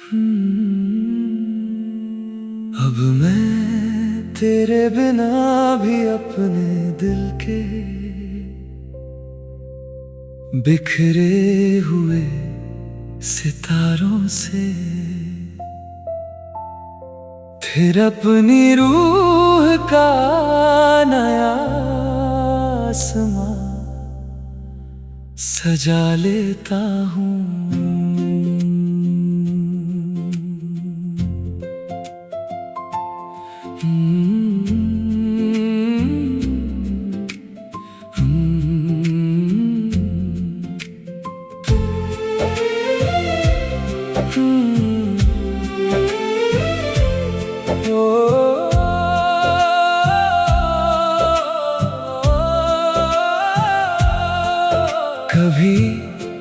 अब मैं तेरे बिना भी अपने दिल के बिखरे हुए सितारों से फिर अपनी रूह का नया आसमां सजा लेता हूँ। कभी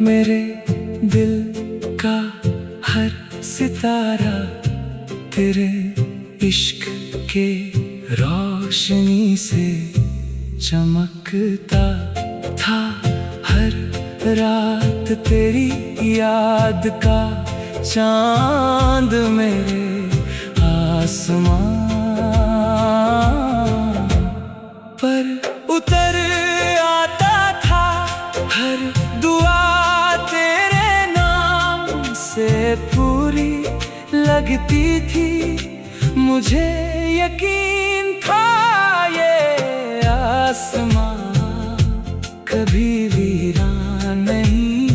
मेरे दिल का हर सितारा तेरे इश्क के रोशनी से चमकता था। हर रात तेरी याद का चांद मेरे आसमां पर उतर आता था। हर दुआ तेरे नाम से पूरी लगती थी। मुझे यकीन था ये आसमां कभी वीरान नहीं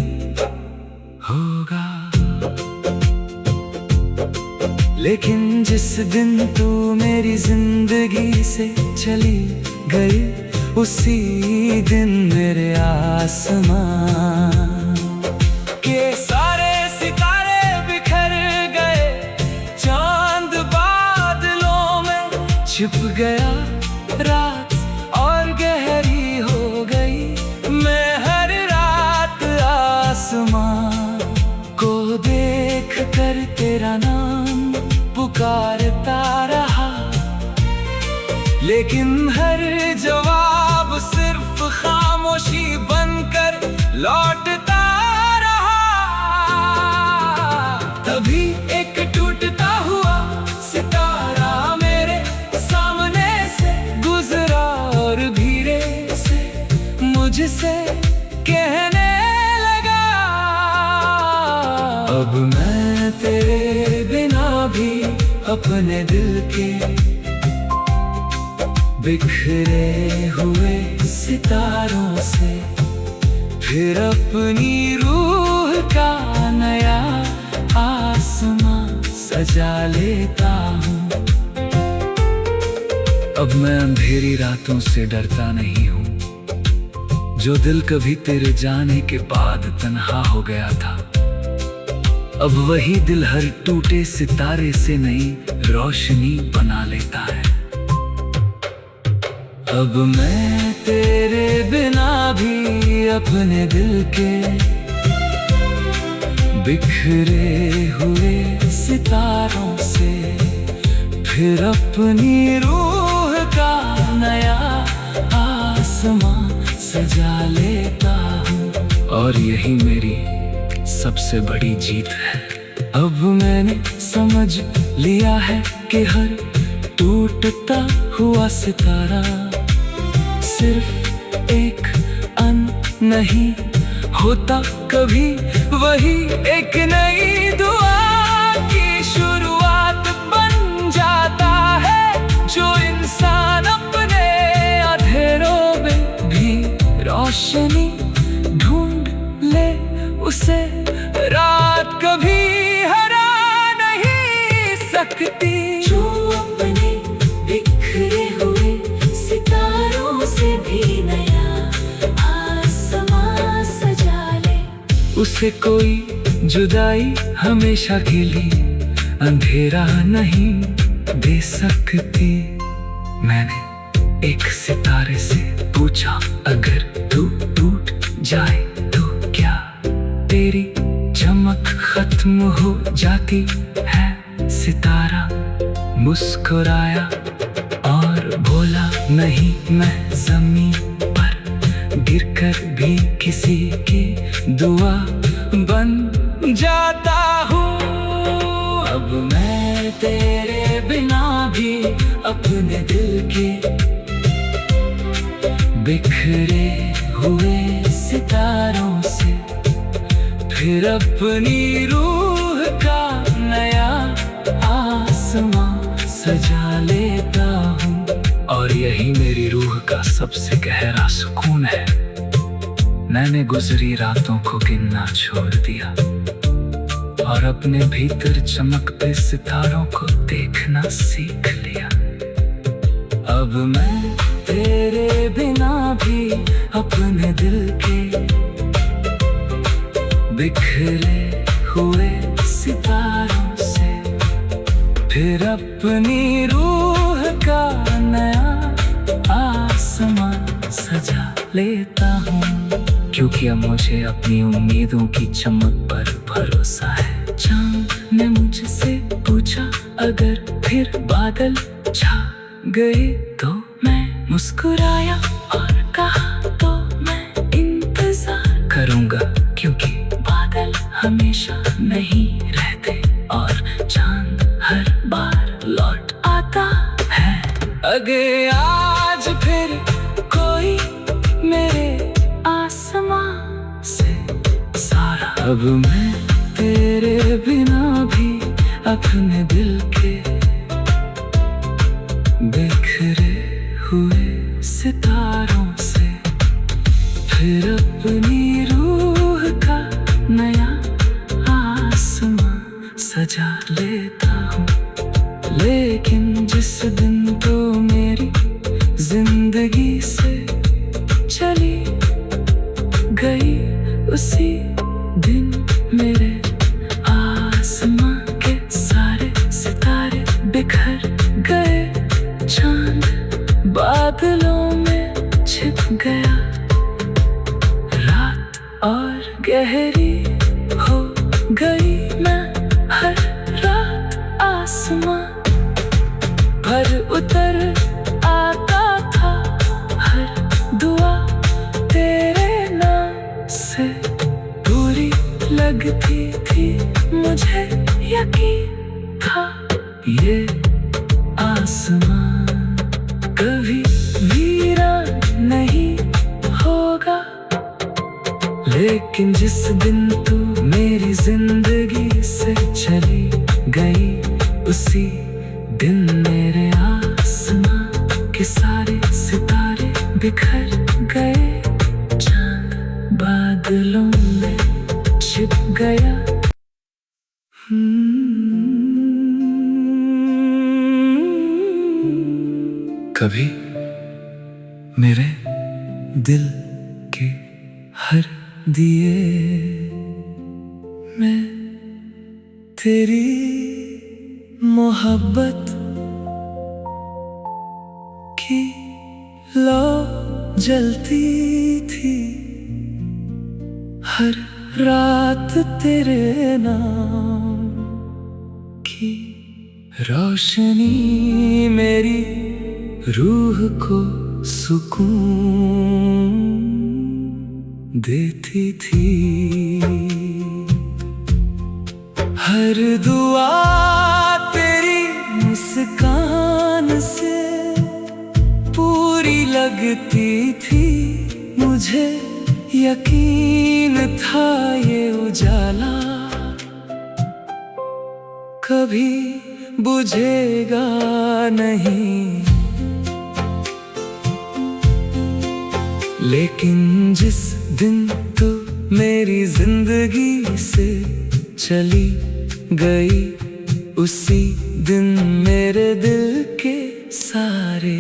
होगा। लेकिन जिस दिन तू मेरी जिंदगी से चली गई, उसी दिन मेरे आसमां के सारे सितारे बिखर गए। चांद बादलों में छिप गया, रात और गहरी हो गई। मैं हर रात आसमां को देख कर तेरा नाम पुकारता रहा, लेकिन हर जवाब सिर्फ खामोशी बनकर लौटता रहा। तभी एक टूटता हुआ सितारा मेरे सामने से गुजरा और धीरे से मुझसे कहने लगा, अब मैं तेरे बिना भी अपने दिल के बिखरे हुए सितारों से फिर अपनी रूह का नया आसमां सजा लेता हूँ। अब मैं अंधेरी रातों से डरता नहीं हूँ। जो दिल कभी तेरे जाने के बाद तन्हा हो गया था, अब वही दिल हर टूटे सितारे से नई रोशनी बना लेता है। अब मैं तेरे बिना भी अपने दिल के बिखरे हुए सितारों से फिर अपनी रूह का नया आसमां सजा लेता हूँ। और यही मेरी सबसे बड़ी जीत है। अब मैंने समझ लिया है कि हर टूटता हुआ सितारा सिर्फ एक अंत नहीं होता, कभी वही एक नई दुआ की शुरुआत बन जाता है। जो इंसान अपने अंधेरों में भी रोशनी ढूंढ ले, उसे रात कभी हरा नहीं सकती। जो अपने बिखरे हुए सितारों से भी नया आसमां सजा ले, उसे कोई जुदाई हमेशा के लिए अंधेरा नहीं दे सकती। मैंने एक सितारे से पूछा, अगर तू टूट जाए तो क्या तेरी चमक खत्म हो जाती है? सितारा मुस्कुराया और बोला, नहीं, मैं जमीन पर गिरकर भी किसी की दुआ बन जाता हूँ। मैं तेरे बिना भी अपने दिल के बिखरे हुए सितारों से फिर अपनी रूह का नया आसमां सजा लेता हूँ। और यही मेरी रूह का सबसे गहरा सुकून है। मैंने गुजरी रातों को गिनना छोड़ दिया और अपने भीतर चमकते सितारों को देखना सीख लिया। अब मैं तेरे बिना भी अपने दिल के बिखरे हुए सितारों से फिर अपनी रूह का नया आसमां सजा लेता हूँ। क्योंकि अब मुझे अपनी उम्मीदों की चमक पर भरोसा है। चांद ने मुझसे पूछा अगर फिर बादल छा गए तो मैं मुस्कुराया और कहा तो मैं इंतजार करूंगा। क्योंकि बादल हमेशा नहीं रहते और चांद हर बार लौट आता है। अगर आज फिर कोई मेरे आसमां से सारा अब मैं तेरे बिना भी अपने दिल के बिखरे हुए सितारों से फिर अपनी रूह का नया आसमां सजा लेता हूँ। लेकिन जिस दिन तो मेरी जिंदगी से चली गई उसी दिन मेरे आसमां के सारे सितारे बिखर गए। चांद बादलों में छिप गया। रात और गहरी हो गई। मैं हर रात आसमां पर उतर आता था। हर दुआ तेरे नाम से पूरी लगती थी। मुझे यकीन था ये आसमां कभी वीरान नहीं होगा। लेकिन जिस दिन तू मेरी जिंदगी से चली गई उसी दिन मेरे आसमां के सारे सितारे बिखर गए। चांद बादलों में छिप गया। कभी मेरे दिल के हर दिए में तेरी मोहब्बत की लौ जलती थी। हर रात तेरे नाम की रोशनी मेरी रूह को सुकून देती थी। हर दुआ तेरी मुस्कान से पूरी लगती थी। मुझे यकीन था ये उजाला कभी बुझेगा नहीं। लेकिन जिस दिन तू मेरी जिंदगी से चली गई उसी दिन मेरे दिल के सारे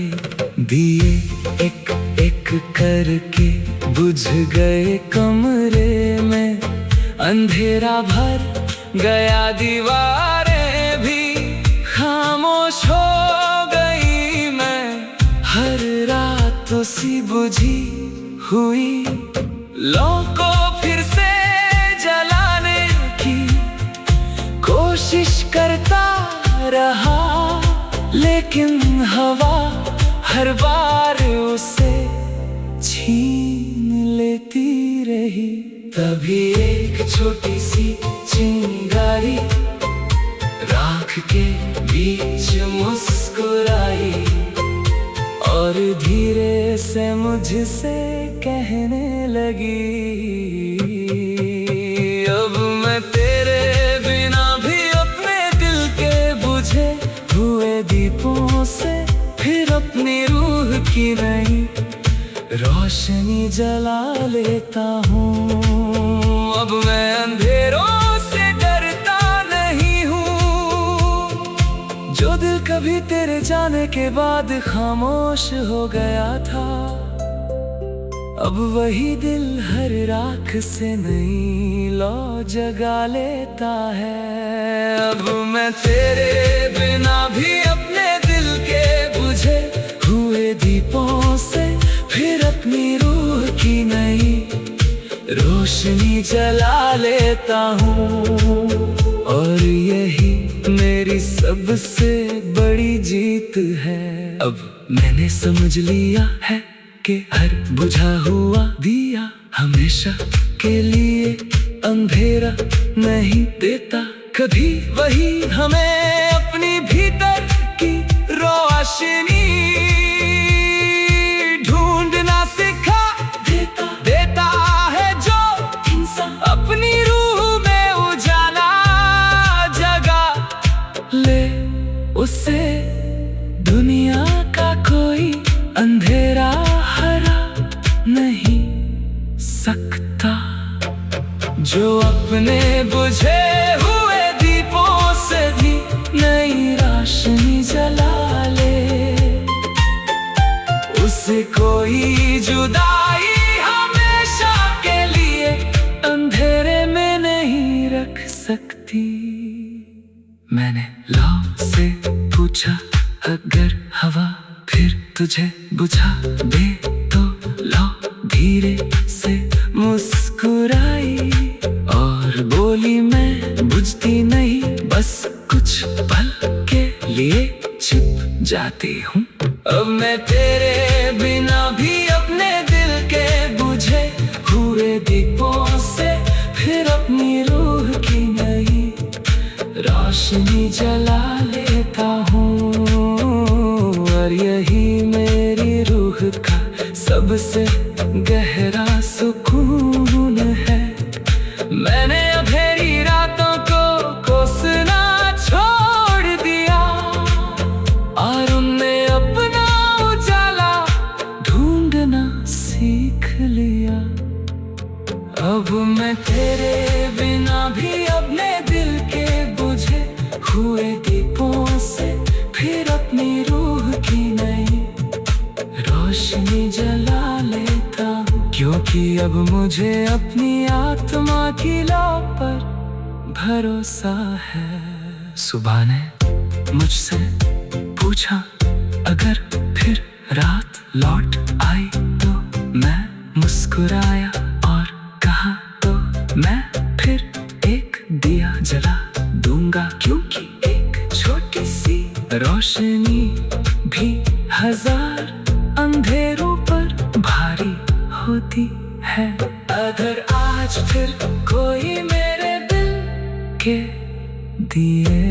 दिए एक एक करके बुझ गए। कमरे में अंधेरा भर गया। दीवारें भी खामोश हो गई। मैं हर रात उसी बुझी हुई लौ को फिर से जलाने की कोशिश करता रहा। लेकिन हवा हर बार उसे छीन लेती रही। तभी एक छोटी सी चिंगारी राख आँख के बीच मुस्कुराई और धीरे से मुझसे कहने लगी, अब मैं तेरे बिना भी अपने दिल के बुझे हुए दीपों से फिर अपनी रूह की नई रोशनी जला लेता हूँ। अब मैं अंधेरों से डरता नहीं हूँ। जो दिल कभी तेरे जाने के बाद खामोश हो गया था, अब वही दिल हर राख से नई लौ जगा लेता है। अब मैं तेरे बिना भी अपने दिल के बुझे हुए दीपों से फिर अपनी रूह की नई रोशनी जला लेता हूँ। और यही मेरी सबसे बड़ी जीत है। अब मैंने समझ लिया है कि हर बुझा हुआ दिया हमेशा के लिए अंधेरा नहीं देता कभी। वही हमें अपनी भीतर की रोशनी ढूंढना सिखा देता है। जो इंसान अपनी रूह में उजाला जगा ले, उसे दुनिया का कोई अंधेरा हरा नहीं सकता। जो अपने बुझे हुए दीपों से भी नई रोशनी जला ले, उसे कोई जुदाई हमेशा के लिए अंधेरे में नहीं रख सकती। मैंने लौ से पूछा, अगर हवा फिर तुझे बुझा दे तो लौ धीरे से मुस्कुराई और बोली, मैं बुझती नहीं, बस कुछ पल के लिए छिप जाती हूँ। अब मैं तेरे बिना भी अपने दिल के बुझे हुए दीपों से फिर अपनी रूह की नई रोशनी जला लेता हूँ। और यही मेरी रूह का सबसे गहरा सुकून है। मैंने अंधेरी रातों को कोसना छोड़ दिया और उनमें अपना उजाला ढूंढना सीख लिया। अब मैं तेरे बिना भी अपने दिल के बुझे हुए दीपों से फिर अपनी रूह की नई रोशनी जला लेता हूँ। क्योंकि अब मुझे अपनी आत्मा की लौ पर भरोसा है। सुबह ने मुझसे पूछा, अगर फिर रात लौट आई तो मैं मुस्कुराया और कहा, तो मैं फिर एक दिया जला दूंगा। क्योंकि एक छोटी सी रोशनी भी हजार अंधेरों पर भारी होती है। अगर आज फिर कोई मेरे दिल के दिए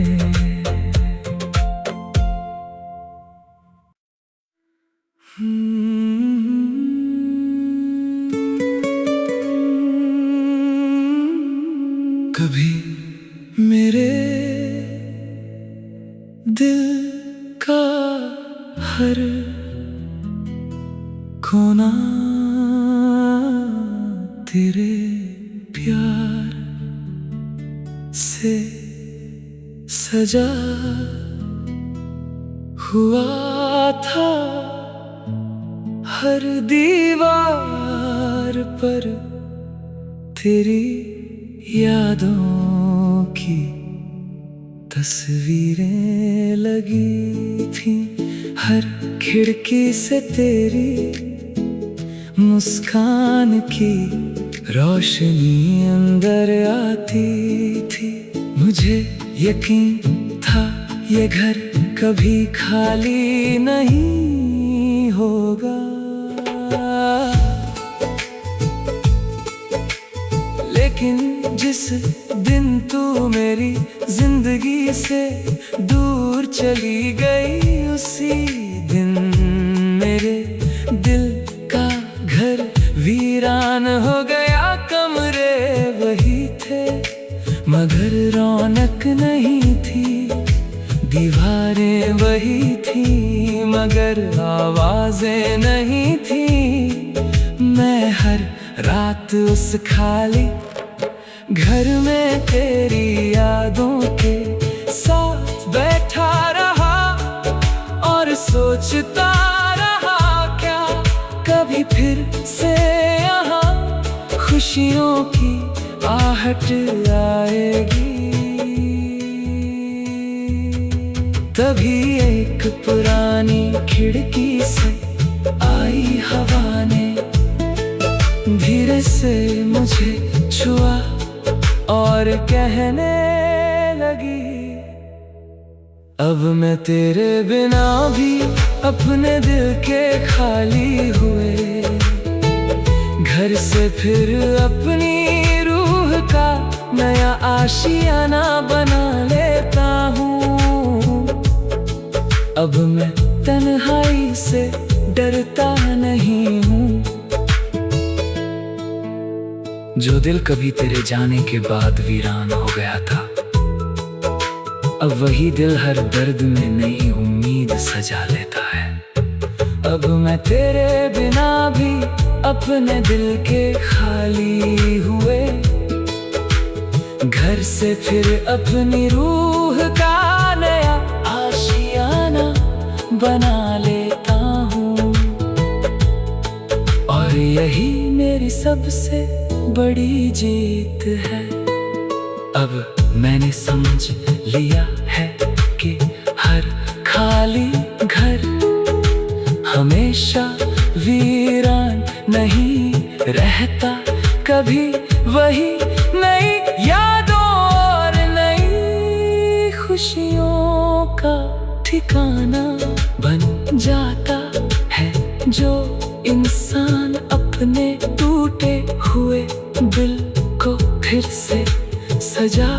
कभी मेरे दिल का हर कोना तेरे प्यार से सजा हुआ था। हर दीवार पर तेरी यादों की तस्वीरें लगी थी। हर खिड़की से तेरी मुस्कान की रोशनी अंदर आती थी। मुझे यकीन था ये घर कभी खाली नहीं होगा, लेकिन जिस दिन तू मेरी जिंदगी से दूर चली गई, उसी दिन मेरे दिल का घर वीरान हो गया। कमरे वही थे मगर रौनक नहीं थी, दीवारें वही थी मगर आवाजें नहीं थी। मैं हर रात उस खाली घर में तेरी यादों के साथ बैठा रहा और सोचता रहा क्या कभी फिर से यहाँ खुशियों की आहट आएगी। तभी एक पुरानी खिड़की से आई हवा ने धीरे से मुझे छुआ और कहने लगी, अब मैं तेरे बिना भी अपने दिल के खाली हुए घर से फिर अपनी रूह का नया आशियाना बना लेता हूँ। अब मैं तन्हाई से डरता नहीं हूँ। जो दिल कभी तेरे जाने के बाद वीरान हो गया था, अब वही दिल हर दर्द में नई उम्मीद सजा लेता है। अब मैं तेरे बिना भी अपने दिल के खाली हुए घर से फिर अपनी रूह का नया आशियाना बना लेता हूँ। और यही मेरी सबसे बड़ी जीत है। अब मैंने समझ लिया है कि हर खाली घर हमेशा वीरान नहीं रहता, कभी वही नई यादों और नई खुशियों का ठिकाना बन जाता है। जो इंसान अपने टूटे हुए दिल को फिर से सजा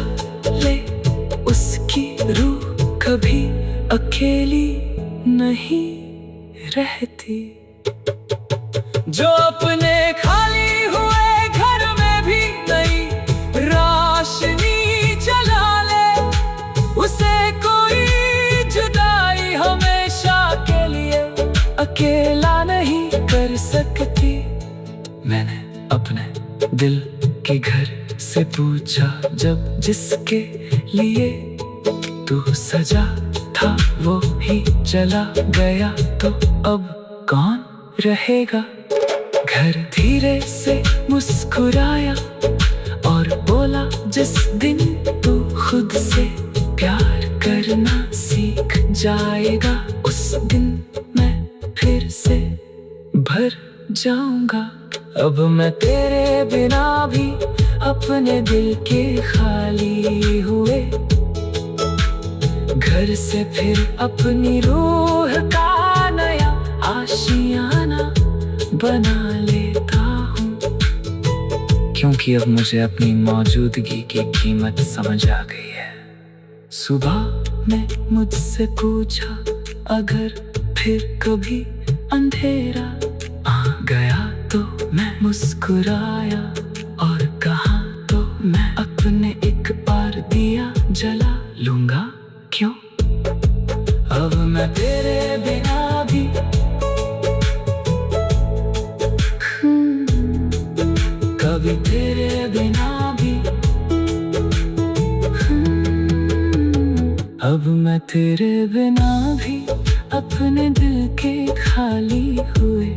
ले, उसकी रूह कभी अकेली नहीं रहती। जो अपने खाली हुए घर में भी नई रोशनी जला ले, उसे कोई जुदाई हमेशा के लिए अकेला नहीं कर सकती। मैंने अपने दिल के घर से पूछा, जब जिसके लिए तू सजा था वो ही चला गया, तो अब कौन रहेगा? घर धीरे से मुस्कुराया और बोला, जिस दिन तू खुद से प्यार करना सीख जाएगा, उस दिन मैं फिर से भर जाऊंगा। अब मैं तेरे बिना भी अपने दिल के खाली हुए घर से फिर अपनी रूह का नया आशियाना बना लेता हूँ। क्योंकि अब मुझे अपनी मौजूदगी की कीमत समझ आ गई है। सुबह ने मुझसे पूछा, अगर फिर कभी अंधेरा आ गया तो मैं मुस्कुराया और कहा, तो मैं अपने एक और दिया जला लूंगा। क्यों? अब मैं तेरे बिना भी कभी तेरे बिना भी अब मैं तेरे बिना भी अपने दिल के खाली हुए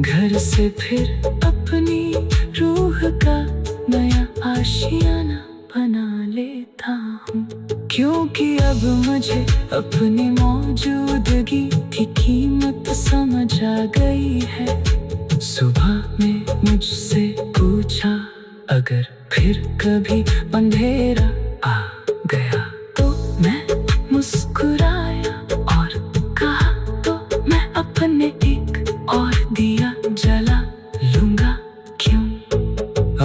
घर से फिर अपनी रूह का नया आशियाना बना लेता हूँ। क्योंकि अब मुझे अपनी मौजूदगी की कीमत समझ आ गई है। सुबह में मुझसे पूछा, अगर फिर कभी अंधेरा आ गया तो मैं मुस्कुराया और कहा, तो मैं अपने एक और दिया जला लूंगा। क्यों?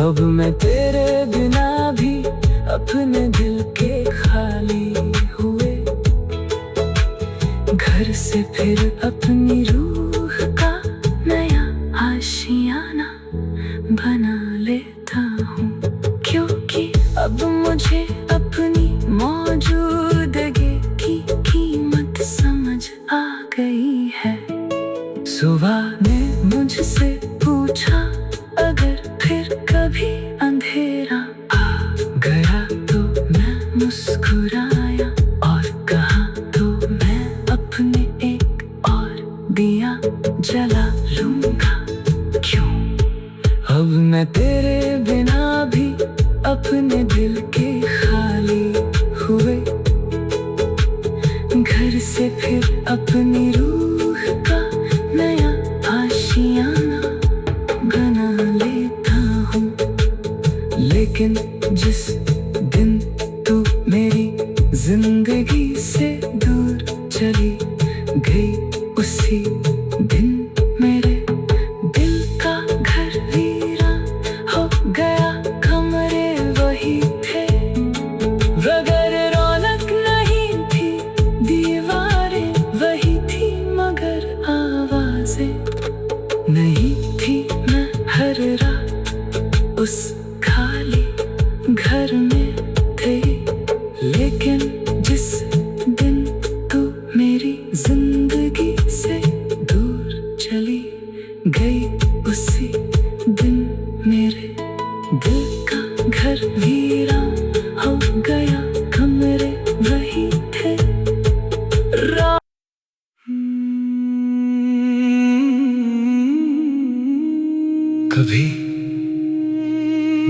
अब मैं तेरे अपने दिल के खाली हुए, घर से फिर अपनी रूह का नया आशियाना बना लेता हूँ, क्योंकि अब मुझे अपनी मौजूदगी की कीमत समझ आ गई है। सुबह ने मुझसे पूछा, अगर फिर कभी अंधेरा आ गया तो मैं मुस्कुराया और कहा, तो मैं अपने एक और दिया जला लूंगा। क्यों? अब मैं तेरे बिना भी अपने दिल के खाली हुए, घर से फिर अपनी रूह का नया आशियाना बना लेता हूँ। लेकिन जिस दिन तू मेरी जिंदगी से दूर चली गई, उसी दिन मेरे दिल का घर वीरा हो गया। कमरे वही थे, मगर रौनक नहीं थी, दीवारें वही थी मगर आवाजें नहीं थी। मैं हर रात उस खाली घर में थे, लेकिन जिस दिन तू मेरी जिंदगी से दूर चली गई, उसी दिन मेरे दिल का घर वीरा हो गया। कमरे वही थे, कभी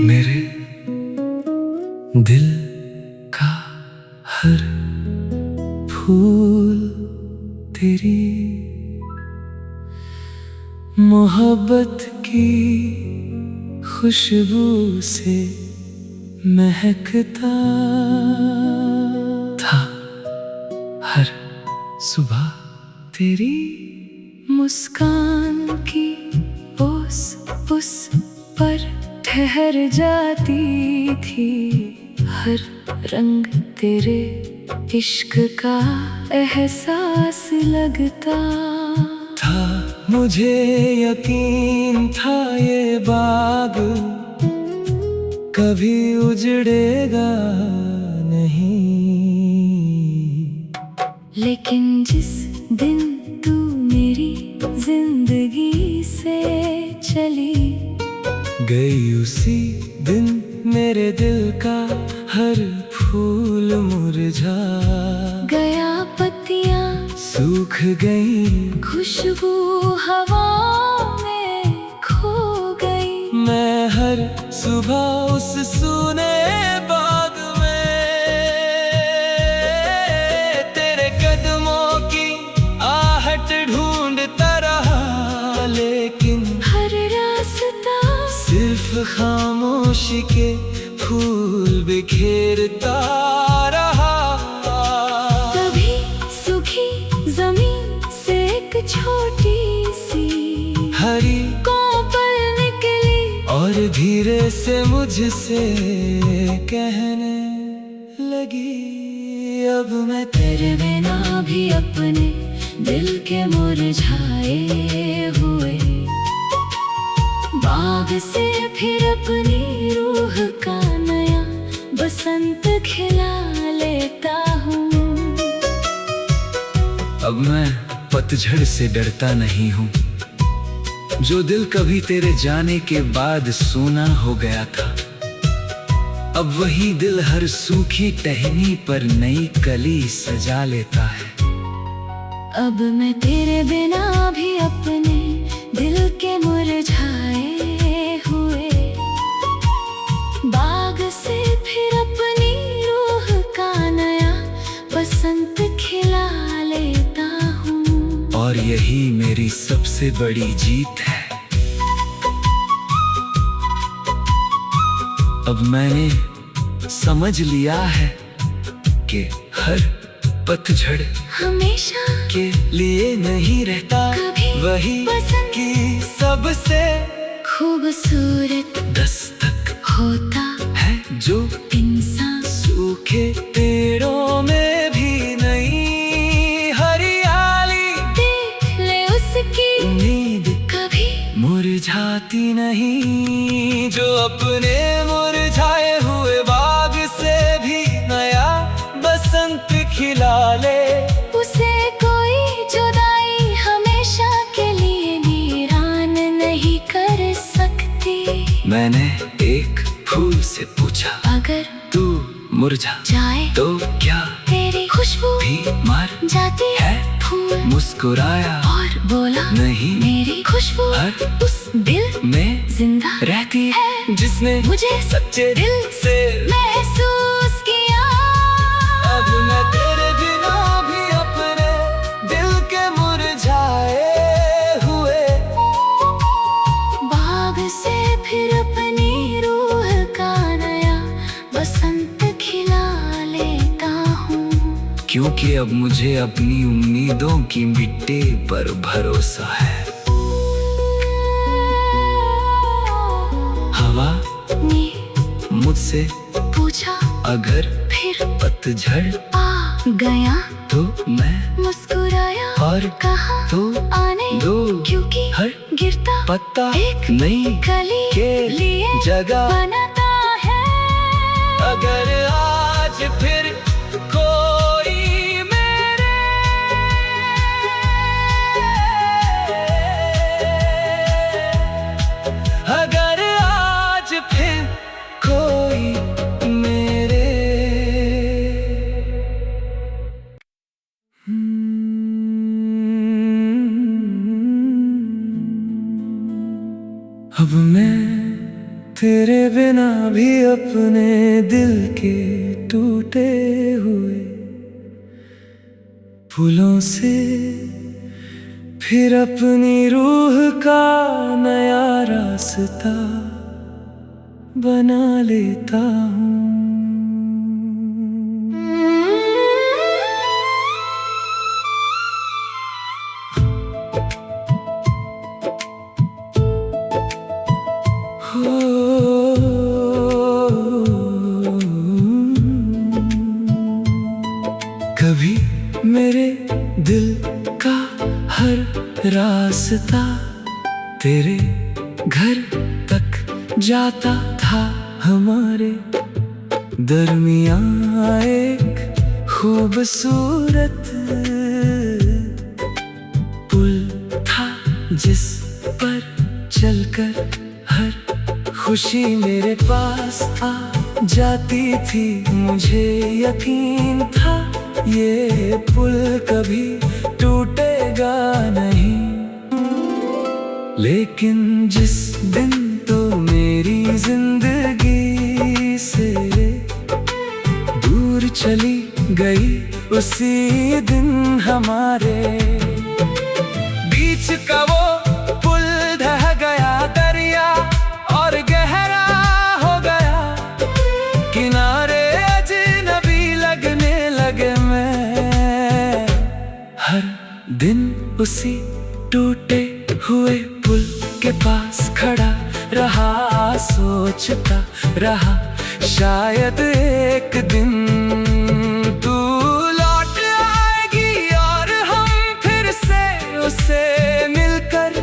मेरे दिल का हर फूल तेरी मोहब्बत की खुशबू से महकता था। हर सुबह तेरी मुस्कान की उस पर ठहर जाती थी। हर रंग तेरे इश्क का एहसास लगता था। मुझे यकीन था ये बाग कभी उजड़ेगा नहीं, लेकिन जिस दिन तू मेरी जिंदगी से चली गई, उसी दिन मेरे दिल का हर फूल मुरझा गया। पत्तियां सूख गई, खुशबू हवा में खो गई। मैं हर सुबह उस सूने बाग में तेरे कदमों की आहट ढूंढता रहा, लेकिन हर रास्ता सिर्फ खामोशी के फूल बिखेरता रहा। तभी सूखी जमीन से एक छोटी सी हरी कोपल निकली और धीरे से मुझसे कहने लगी, अब मैं तेरे बिना भी अपने दिल के मुरझाए हुए बाग से फिर अपनी रूह का नया बसंत खिला लेता हूँ। अब मैं पतझड़ से डरता नहीं हूँ, जो दिल कभी तेरे जाने के बाद सूना हो गया था। अब वही दिल हर सूखी टहनी पर नई कली सजा लेता है। अब मैं तेरे बिना भी अपने दिल के मुरझाए हुए बाग से फिर अपनी रूह का नया बसंत खिला लेता हूँ। और यही मेरी सबसे बड़ी जीत है। अब मैंने समझ लिया है कि हर पतझड़ हमेशा के लिए नहीं रहता, कभी वही पसंद की सबसे खूबसूरत दस्तक होता है जो इंसान सूखे पेड़ों में भी नई हरियाली देख ले उसकी उम्मीद कभी मुरझाती नहीं, जो अपने मुरझाए हुए बाग से भी नया बसंत खिला ले। उसे कोई जुदाई हमेशा के लिए वीरान नहीं कर सकती। मैंने एक फूल से पूछा, अगर तू मुरझा जाए तो क्या तेरी खुशबू भी मर जाती है? फूल मुस्कुराया और बोला, नहीं, मेरी खुशबू हर उस दिल में जिंदा रहती है जिसने मुझे सच्चे दिल से महसूस किया। अब मैं तेरे बिना भी अपने दिल के मुरझाए हुए बाग से फिर अपनी रूह का नया बसंत खिला लेता हूँ। क्योंकि अब मुझे अपनी उम्मीदों की मिट्टी पर भरोसा है। हवा ने मुझसे पूछा, अगर फिर पतझड़ आ गया तो मैं मुस्कुराया और कहा तो आने दो, क्योंकि हर गिरता पत्ता एक नई कली के लिए जगह बनाता है। अगर आज फिर कोई मेरे अगर आज फिर कोई मेरे अब मैं तेरे बिना भी अपने दिल के टूटे हुए फूलों से फिर अपनी रूह का नया रास्ता बना लेता हूँ। कभी मेरे दिल का हर रास्ता तेरे घर तक जाता था, हमारे दरमियाँ एक खूबसूरत पुल था जिस पर चलकर हर खुशी मेरे पास आ जाती थी। मुझे यकीन था ये पुल कभी टूटेगा नहीं, लेकिन जिस दिन तो मेरी जिंदगी से दूर चली गई, उसी दिन हमारे बीच का वो पुल ढह गया, दरिया और गहरा हो गया, किनारे अजनबी लगने लगे। मैं हर दिन उसी टूटे हुए पुल के पास खड़ा रहा, सोचता रहा शायद एक दिन तू लौट आएगी और हम फिर से उसे मिलकर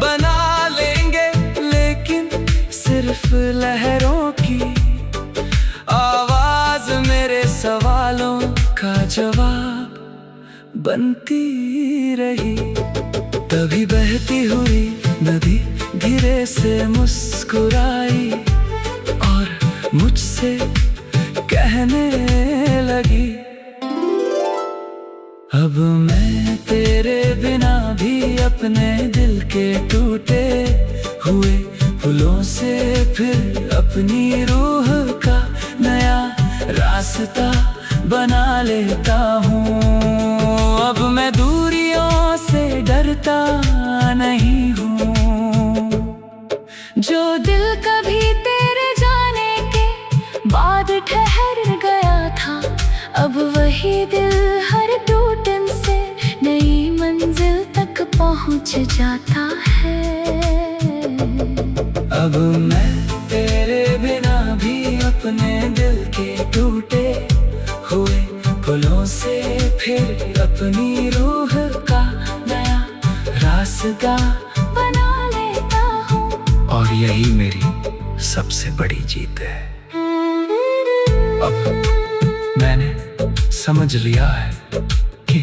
बना लेंगे। लेकिन सिर्फ लहरों की आवाज मेरे सवालों का जवाब बनती रही। तभी बहती हुई नदी धीरे से मुस्कुराई और मुझसे कहने लगी, अब मैं तेरे बिना भी अपने दिल के टूटे हुए फूलों से फिर अपनी रूह का नया रास्ता बना लेता हूँ। अब मैं दूरियों से डरता नहीं हूँ, जो दिल कभी तेरे जाने के बाद ठहर गया था, अब वही दिल हर टूटन से नई मंजिल तक पहुँच जाता है। अब मैं तेरे बिना भी अपने दिल के टूटे हुए फूलों से फिर अपनी रूह का नया रास्ता बना लेता हूँ। और यही मेरी सबसे बड़ी जीत है। अब मैंने समझ लिया है कि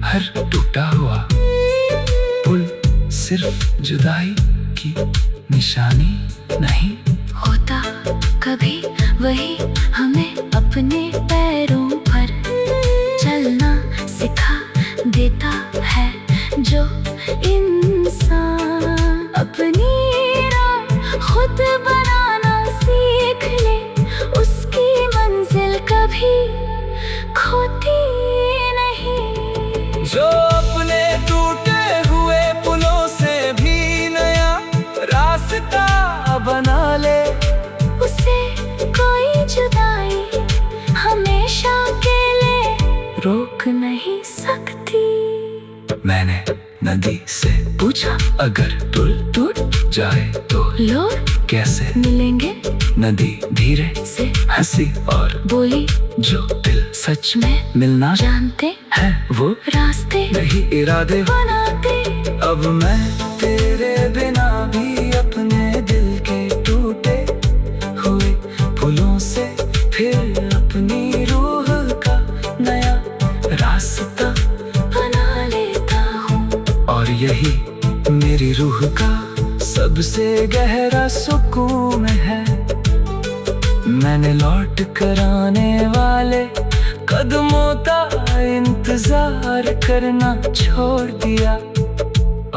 हर टूटा हुआ पुल सिर्फ जुदाई की निशानी नहीं होता, कभी वही हमें अपने पैरों पर चलना सिखा देता है। जो इंसान अपनी राह खुद बनाना सीख ले, उसकी मंजिल कभी खोती नहीं। जो अपने टूटे हुए पुलों से भी नया रास्ता बना ले, उसे कोई जुदाई हमेशा के लिए रोक नहीं सकती। मैंने नदी से पूछा, अगर पुल टूट जाए तो लोग कैसे मिलेंगे? नदी धीरे से हंसी और बोली, जो दिल सच में मिलना जानते है वो रास्ते नहीं इरादे बनाते। अब मैं तेरे बिना भी अपने दिल के टूटे हुए फूलों से फिर अपनी रूह का नया रास्ता बना लेता हूँ। और यही मेरी रूह का सबसे गहरा सुकून है। मैंने लौट कर आने वाले कदमों का इंतजार करना छोड़ दिया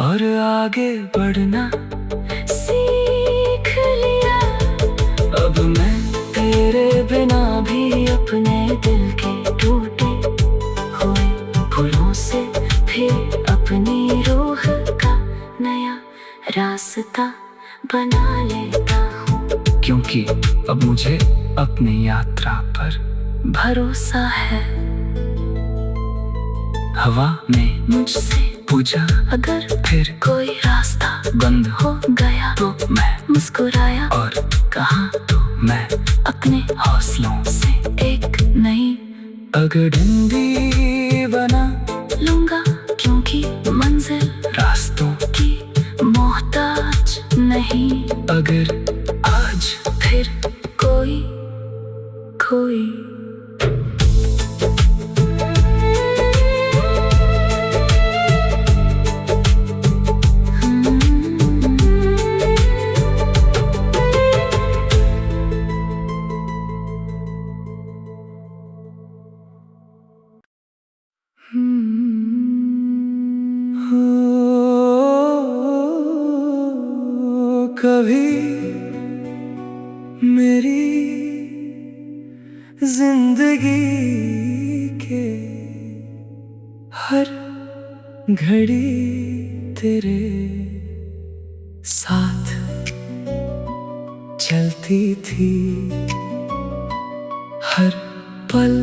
और आगे बढ़ना सीख लिया। अब मैं तेरे बिना भी अपने दिल के टूटे हुए फूलों से फिर अपनी रूह का नया रास्ता बना लेता हूँ। क्योंकि अब मुझे अपनी यात्रा पर भरोसा है। हवा ने मुझसे पूछा, अगर फिर कोई रास्ता बंद हो गया तो मैं मुस्कुराया और कहा तो मैं अपने हौसलों से एक नई अगर डंडी बना लूंगा, क्योंकि मंजिल रास्तों की मोहताज नहीं। अगर आज फिर कोई कोई कभी मेरी जिंदगी के हर घड़ी तेरे साथ चलती थी, हर पल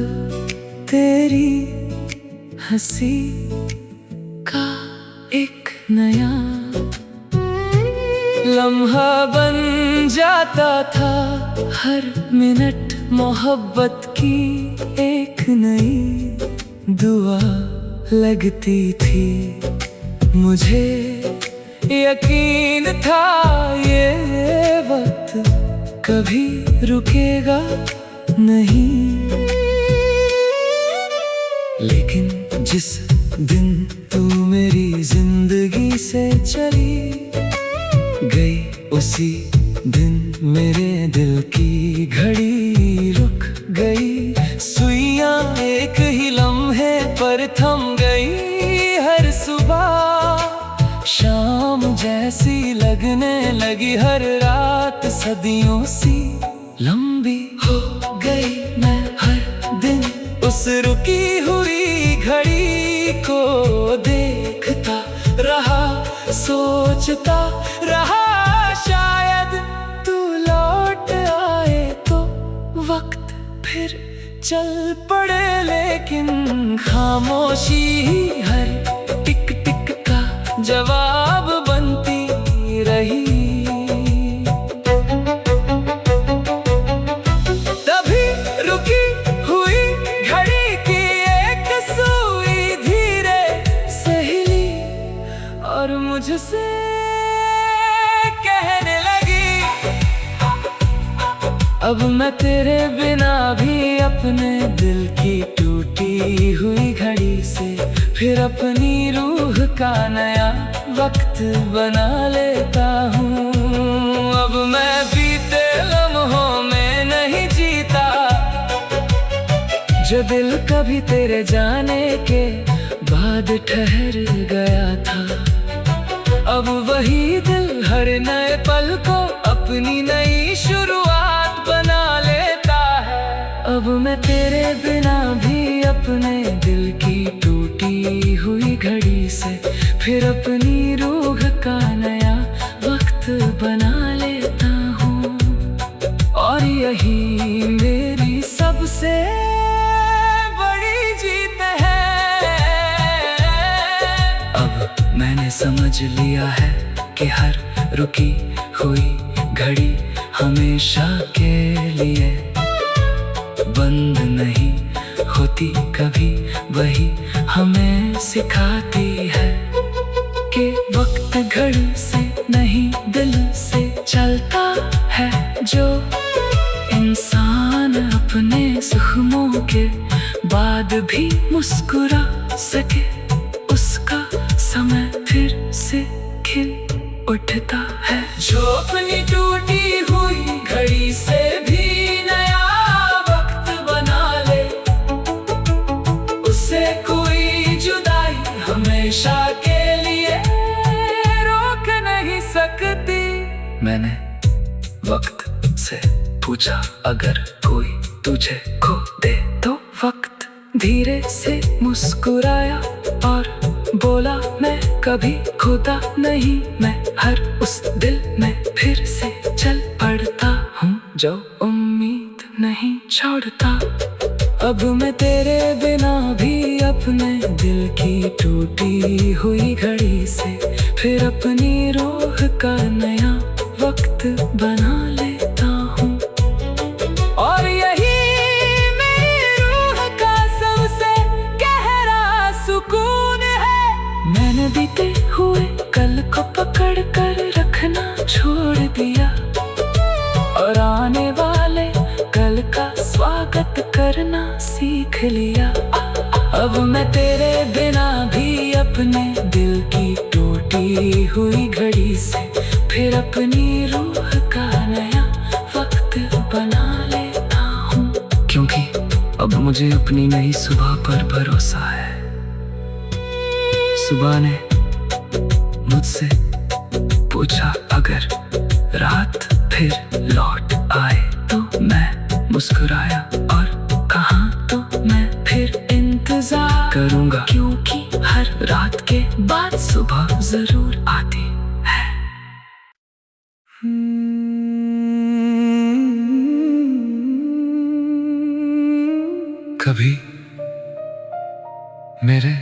तेरी हंसी का एक नया लम्हा बन जाता था। हर मिनट मोहब्बत की एक नई दुआ लगती थी। मुझे यकीन था ये वक्त कभी रुकेगा नहीं, लेकिन जिस दिन तू मेरी जिंदगी से चली गई, उसी दिन मेरे दिल की घड़ी रुक गई। सुइयां एक ही लम्हे पर थम गई। हर सुबह शाम जैसी लगने लगी, हर रात सदियों सी लंबी हो गई। मैं हर दिन उस रुकी हुई घड़ी को देखता रहा, सोचता रहा, शायद तू लौट आए तो वक्त फिर चल पड़े। लेकिन खामोशी ही हर टिक टिक का जवाब बनती रही। तभी रुकी हुई घड़ी अब मैं तेरे बिना भी अपने दिल की टूटी हुई घड़ी से फिर अपनी रूह का नया वक्त बना लेता हूँ। अब मैं बीते लम्हों में नहीं जीता जो दिल कभी तेरे जाने के बाद ठहर गया था। अब वही दिल हर नए पल को अपनी नई शुरुआत बना लेता है। अब मैं तेरे बिना भी अपने दिल की टूटी हुई घड़ी से फिर अपनी रूह का नया वक्त बना लेता हूँ। और यही मेरी सबसे बड़ी जीत है। अब मैंने समझ लिया है कि हर रुकी हुई घड़ी हमेशा के लिए बंद नहीं होती कभी। वही हमें सिखाती है कि वक्त घड़ी से नहीं दिल से चलता है। जो इंसान अपने जख्मों के बाद भी मुस्कुरा सके उसका समय फिर से खिल उठता है। जो अपनी टूटी हुई घड़ी से भी नया वक्त बना ले उससे कोई जुदाई हमेशा के लिए रोक नहीं सकती। मैंने वक्त से पूछा अगर कोई तुझे खो दे तो वक्त धीरे से मुस्कुराया और बोला मैं कभी खोता नहीं। मैं हर उस दिल में फिर से चल पड़ता हूँ जो उम्मीद नहीं छोड़ता। अब मैं तेरे बिना भी अपने दिल की टूटी हुई घड़ी से फिर अपनी रूह का नया वक्त बना लेता हूँ। और यही मेरी रूह का सबसे गहरा सुकून है। मैंने बीते हुए कल को पकड़ कर रखना छोड़ दिया और आने वाले कल का स्वागत करना सीख लिया। अब मैं तेरे बिना भी अपने दिल की टूटी हुई घड़ी से फिर अपनी रूह का नया वक्त बना लेता हूँ। क्योंकि अब मुझे अपनी नई सुबह पर भरोसा है। सुबह ने मुझसे पूछा अगर रात फिर लौट आए तो मैं मुस्कुराया और कहा तो मैं फिर इंतजार करूंगा क्योंकि हर रात के बाद सुबह जरूर आती है। कभी मेरे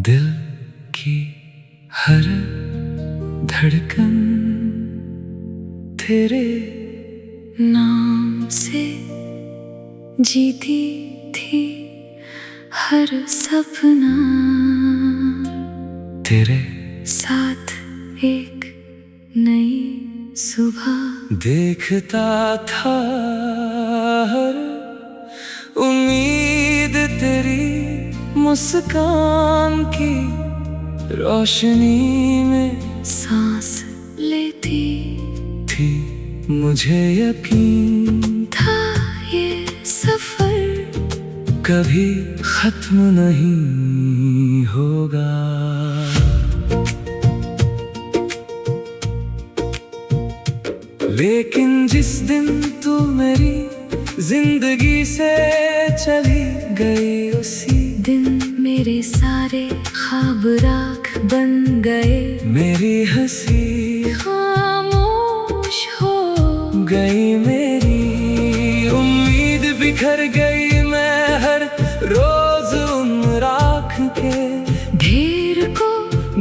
दिल की हर धड़कन तेरे नाम से जीती थी हर सपना तेरे साथ एक नई सुबह देखता था हर उम्मीद तेरी मुस्कान की रोशनी में सांस लेती थी। मुझे यकीन था ये सफर कभी खत्म नहीं होगा। लेकिन जिस दिन तू मेरी जिंदगी से चली गई उसी दिन मेरे सारे ख्वाब राख बन गए। मेरी हंसी खामोश हो गई, मेरी उम्मीद बिखर गई। मैं हर रोज उन राख के ढेर को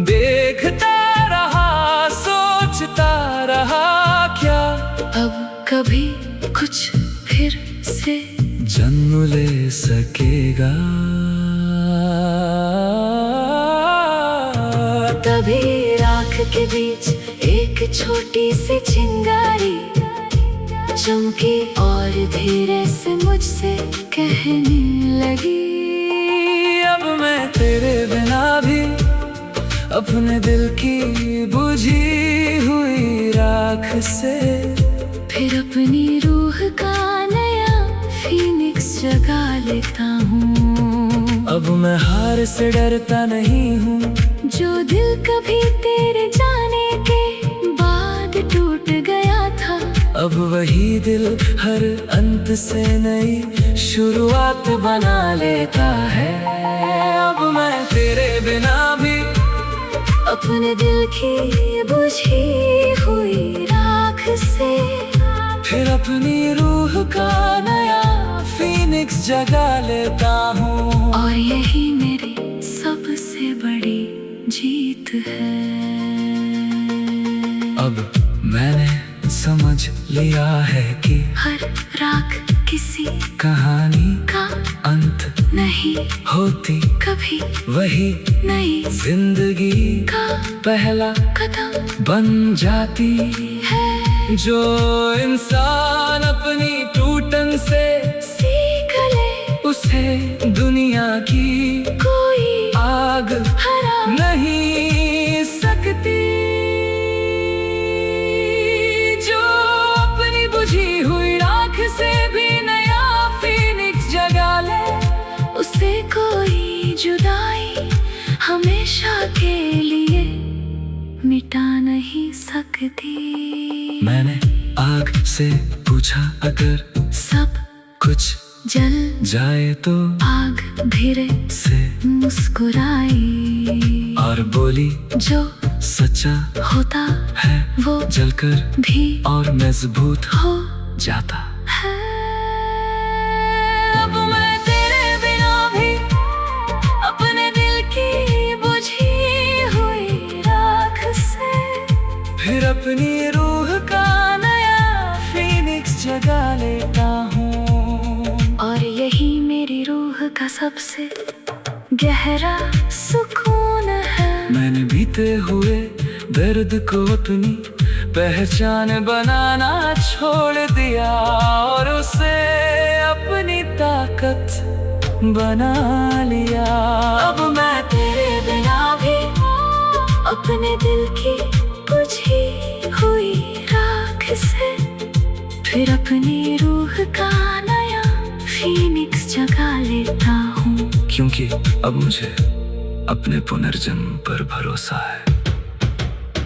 देखता रहा, सोचता रहा क्या अब कभी कुछ फिर से जन्म ले सकेगा। तभी राख के बीच एक छोटी सी चिंगारी चमकी और धीरे से मुझसे कहने लगी, अब मैं तेरे बिना भी अपने दिल की बुझी हुई राख से फिर अपनी रूह का नया फीनिक्स जगा लेता हूँ। अब मैं हार से डरता नहीं हूँ, जो दिल कभी तेरे जाने के बाद टूट गया था, अब वही दिल हर अंत से नई शुरुआत बना लेता है। अब मैं तेरे बिना भी अपने दिल की बुझी हुई राख से फिर अपनी रूह का नया फीनिक्स जगा लेता हूँ। और यही मेरी सबसे बड़ी जीत है। अब मैंने समझ लिया है कि हर राख किसी कहानी का अंत नहीं होती, कभी वही नई जिंदगी का पहला कदम बन जाती है। जो इंसान अपनी टूटन से सीख ले, उसे दुनिया की कोई आग हरा नहीं सकती। जो अपनी बुझी हुई राख से भी नया फीनिक्स जगा ले, उसे कोई जुदाई हमेशा के लिए मिटा नहीं सकती। मैंने आग से पूछा, अगर सब कुछ जल जाए तो आग धीरे से मुस्कुराई और बोली, जो सच्चा होता है वो जलकर भी और मजबूत हो जाता है। अब मैं तेरे बिना भी अपने दिल की बुझी हुई राख से फिर अपनी रूह का नया फीनिक्स जगा लेता हूँ। और यही मेरी रूह का सबसे गहरा सुकून है। मैंने बीते हुए दर्द को अपनी पहचान बनाना छोड़ दिया और उसे अपनी ताकत बना लिया। अब मैं तेरे बिना भी अपने दिल की बुझी हुई राख से फिर अपनी रूह का नया फीनिक्स जगा लेता हूँ। क्योंकि अब मुझे अपने पुनर्जन्म पर भरोसा है।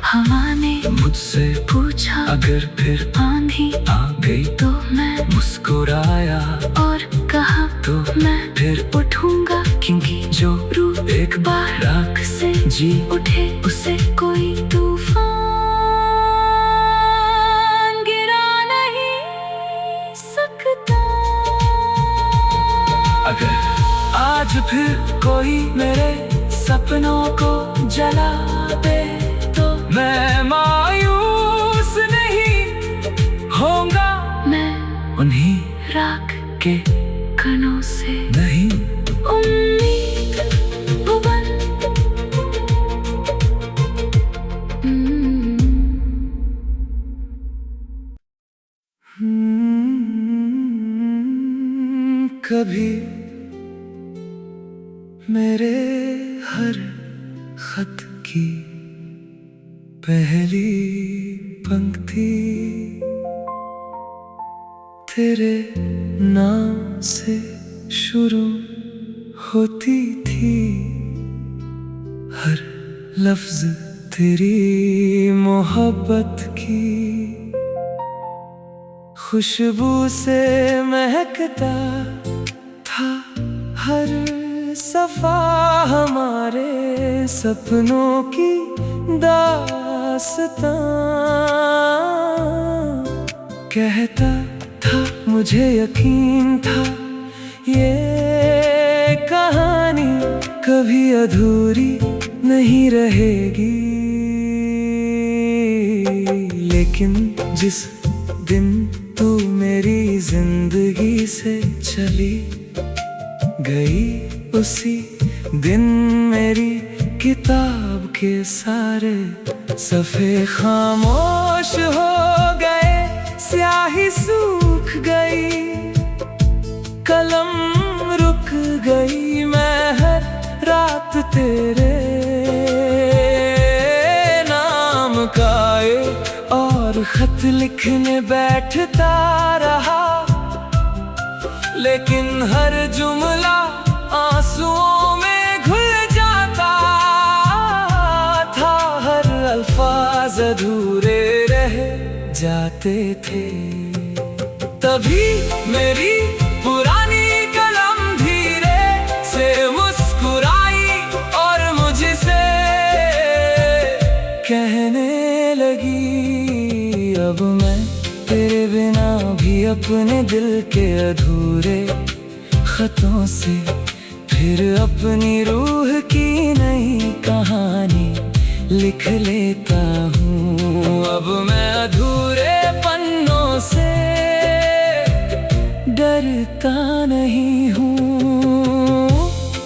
हवा ने मुझसे पूछा, अगर फिर आंधी आ गई तो मैं मुस्कुराया और कहा तो मैं फिर उठूंगा, क्योंकि जो रूह एक बार राख से जी उठे उसे कोई तूफान गिरा नहीं सकता। अगर आज फिर कोई मेरे सपनों को जला दे तो मैं मायूस नहीं होऊंगा। मैं उन्हीं राख के कणों से नहीं उम्मीद भुवन कभी मेरे हर खत की पहली पंक्ति तेरे नाम से शुरू होती थी। हर लफ्ज तेरी मोहब्बत की खुशबू से महकता था। हर सफा हमारे सपनों की दास्तां कहता था, मुझे यकीन था ये कहानी कभी अधूरी नहीं रहेगी। लेकिन जिस दिन तू मेरी जिंदगी से चली गई, उसी दिन मेरी किताब के सारे सफ़े खामोश हो गए। स्याह स्याही सूख गई, कलम रुक गई। मैं हर रात तेरे नाम का एक और खत लिखने बैठता रहा, लेकिन हर जुमला आंसुओं में घुल जाता था। हर अल्फाज अधूरे रह जाते थे। तभी मेरी पुरानी कलम धीरे से मुस्कुराई और मुझसे कहने लगी, अब मैं तेरे बिना भी अपने दिल के अधूरे खतों से फिर अपनी रूह की नई कहानी लिख लेता हूँ। अब मैं अधूरे पन्नों से डरता नहीं हूँ।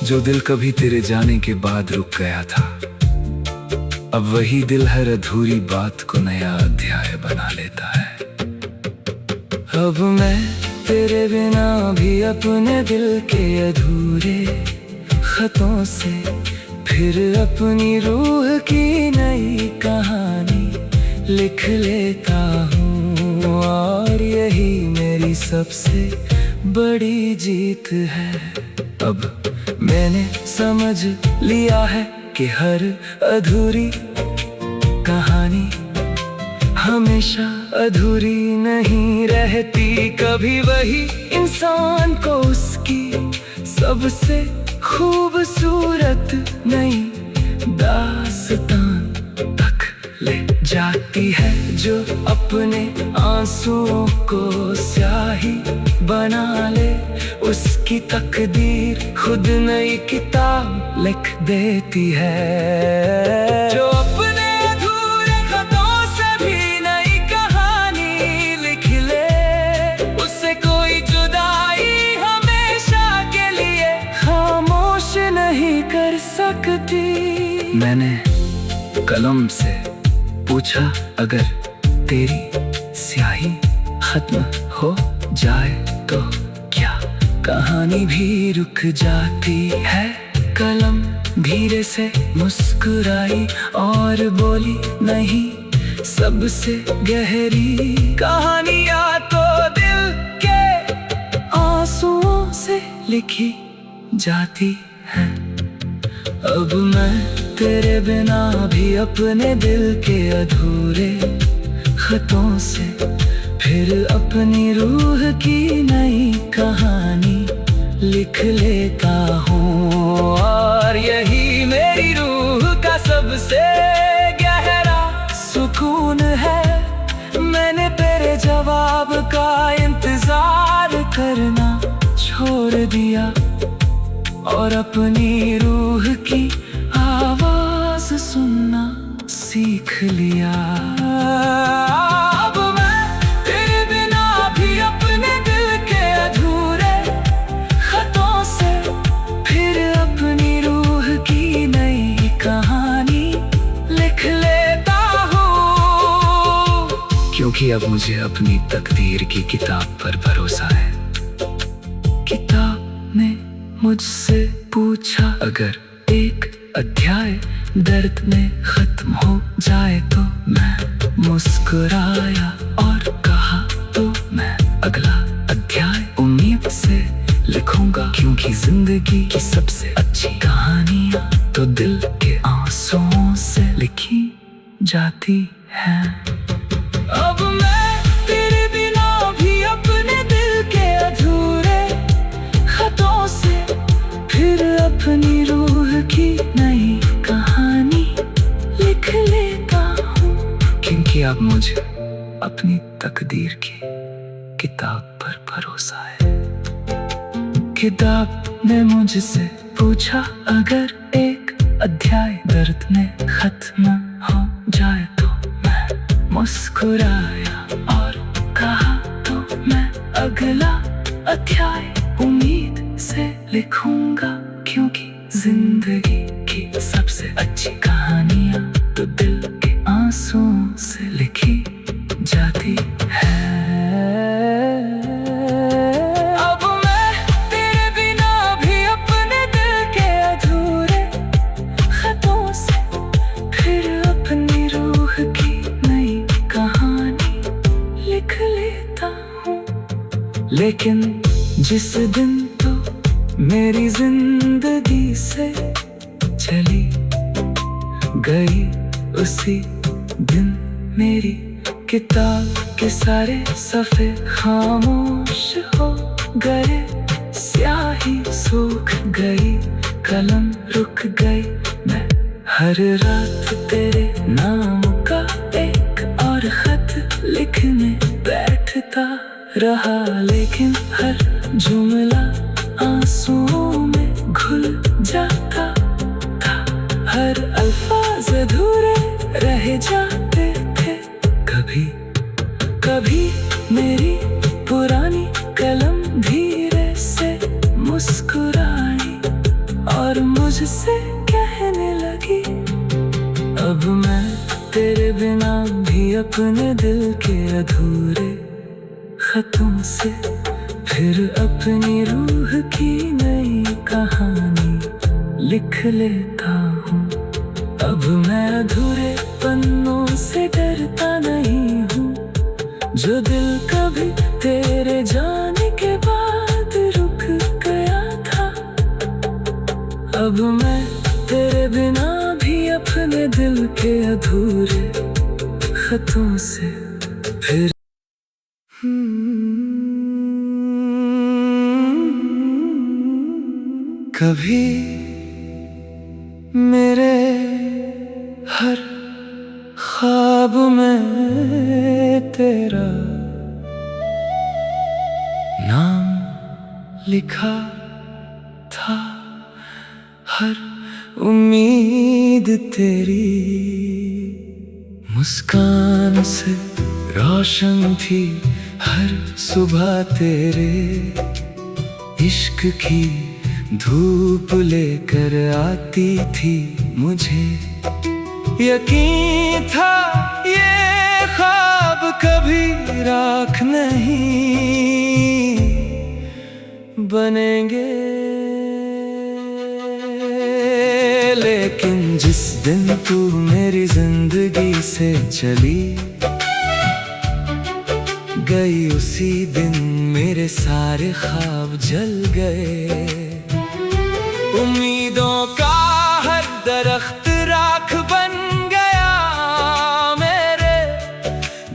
जो दिल कभी तेरे जाने के बाद रुक गया था, अब वही दिल हर अधूरी बात को नया अध्याय बना लेता है। अब मैं तेरे बिना भी अपने दिल के अधूरे खतों से फिर अपनी रूह की नई कहानी लिख लेता हूँ। और यही मेरी सबसे बड़ी जीत है। अब मैंने समझ लिया है कि हर अधूरी कहानी हमेशा अधूरी नहीं रहती। कभी वही इंसान को उसकी सबसे खूबसूरत नई दास्तान तक ले जाती है, जो अपने आंसुओं को स्याही बना ले। उसकी तकदीर खुद नई किताब लिख देती है। जो अपने अधूरे खतों से भी नई कहानी लिख ले, उससे कोई जुदाई हमेशा के लिए खामोश नहीं कर सकती। मैंने कलम से पूछा, अगर तेरी स्याही खत्म हो जाए तो क्या कहानी भी रुक जाती है? कलम धीरे से मुस्कुराई और बोली, नहीं, सबसे गहरी कहानियां तो दिल के आंसुओं से लिखी जाती है। अब मैं तेरे बिना भी अपने दिल के अधूरे खतों से फिर अपनी रूह की नई कहानी लिख लेता हूँ। और यही मेरी रूह का सबसे गहरा सुकून है। मैंने तेरे जवाब का इंतजार करना छोड़ दिया और अपनी रूह की आवाज सुनना सीख लिया। अब मैं तेरे बिना भी अपने दिल के अधूरे खतों से फिर अपनी रूह की नई कहानी लिख लेता हूँ। क्योंकि अब मुझे अपनी तकदीर की किताब पर भरोसा है। किताब ने मुझसे पूछा, अगर एक अध्याय दर्द में खत्म हो जाए तो मैं मुस्कुराया और कहा, तो मैं अगला अध्याय उम्मीद से लिखूंगा। क्योंकि जिंदगी की सबसे अच्छी कहानियां तो दिल के आंसुओं से लिखी जाती हैं। अब मैं तेरे बिना भी अपने दिल के अधूरे खतों से फिर अपनी रूह की नई कहानी लिख लेता हूँ। क्योंकि अब मुझे अपनी तकदीर की किताब पर भरोसा है। किताब ने मुझसे पूछा, अगर एक अध्याय दर्द में खत्म हो जाए तो मैं मुस्कुराया और कहा, तो मैं अगला अध्याय उम्मीद से लिखूंगा। क्योंकि जिंदगी की सबसे अच्छी कहानियां तो दिल के आंसुओं से लिखी जाती है। लेकिन जिस दिन तो मेरी जिंदगी से चली गई, उसी दिन मेरी किताब के सारे सफ़े खामोश हो गए। स्याही सूख गई, कलम रुक गई। मैं हर रात तेरे नाम का एक और खत लिखने बैठता रहा, लेकिन हर जुमला आंसुओं में घुल जाता था। हर अल्फाज अधूरे रह जाते थे। कभी कभी मेरी पुरानी कलम धीरे से मुस्कुराई और मुझसे कहने लगी, अब मैं तेरे बिना भी अपने दिल के अधूरे खतों से फिर अपनी रूह की नई कहानी लिख लेता हूँ। अब मैं अधूरे पन्नों से डरता नहीं हूँ, जो दिल कभी तेरे जाने के बाद रुक गया था। अब मैं तेरे बिना भी अपने दिल के अधूरे खतों से फिर कभी मेरे हर ख्वाब में तेरा नाम लिखा था। हर उम्मीद तेरी मुस्कान से रोशन थी। हर सुबह तेरे इश्क की धूप लेकर आती थी। मुझे यकीन था ये ख्वाब कभी राख नहीं बनेंगे, लेकिन जिस दिन तू मेरी जिंदगी से चली गई, उसी दिन मेरे सारे ख्वाब जल गए। उम्मीदों का हर दरख्त राख बन गया, मेरे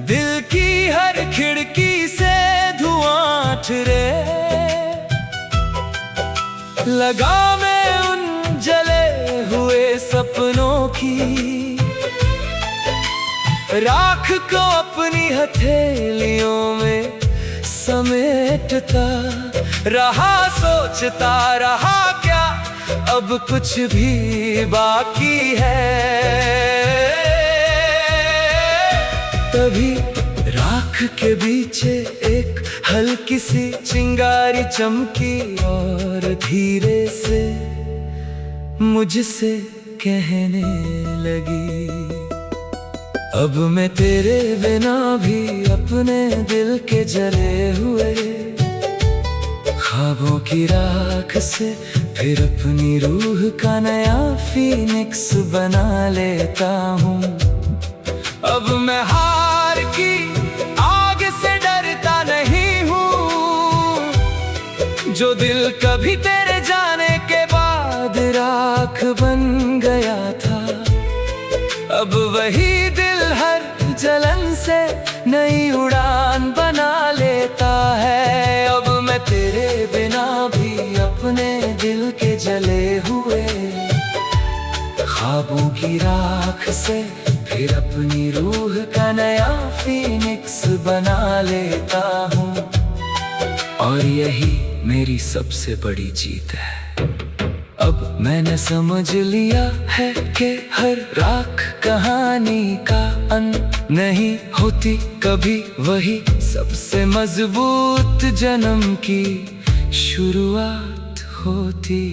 दिल की हर खिड़की से धुआं ठहरे। लगा मैं उन जले हुए सपनों की राख को अपनी हथेलियों में समेटता रहा। सोचता रहा क्या अब कुछ भी बाकी है। तभी राख के पीछे एक हल्की सी चिंगारी चमकी और धीरे से मुझसे कहने लगी, अब मैं तेरे बिना भी अपने दिल के जले हुए ख्वाबों की राख से फिर अपनी रूह का नया फीनिक्स बना लेता हूँ। अब मैं हार की आग से डरता नहीं हूँ, जो दिल कभी तेरे जाने के बाद राख बन गया था। अब वही दिल हर जलन से नई उड़ान बना लेता है। अब मैं तेरे बिना भी अपने दिल के जले हुए ख्वाबों की राख से फिर अपनी रूह का नया फीनिक्स बना लेता हूँ। और यही मेरी सबसे बड़ी जीत है। अब मैंने समझ लिया है कि हर राख कहानी का अंत नहीं होती, कभी वही सबसे मजबूत जन्म की शुरुआत होती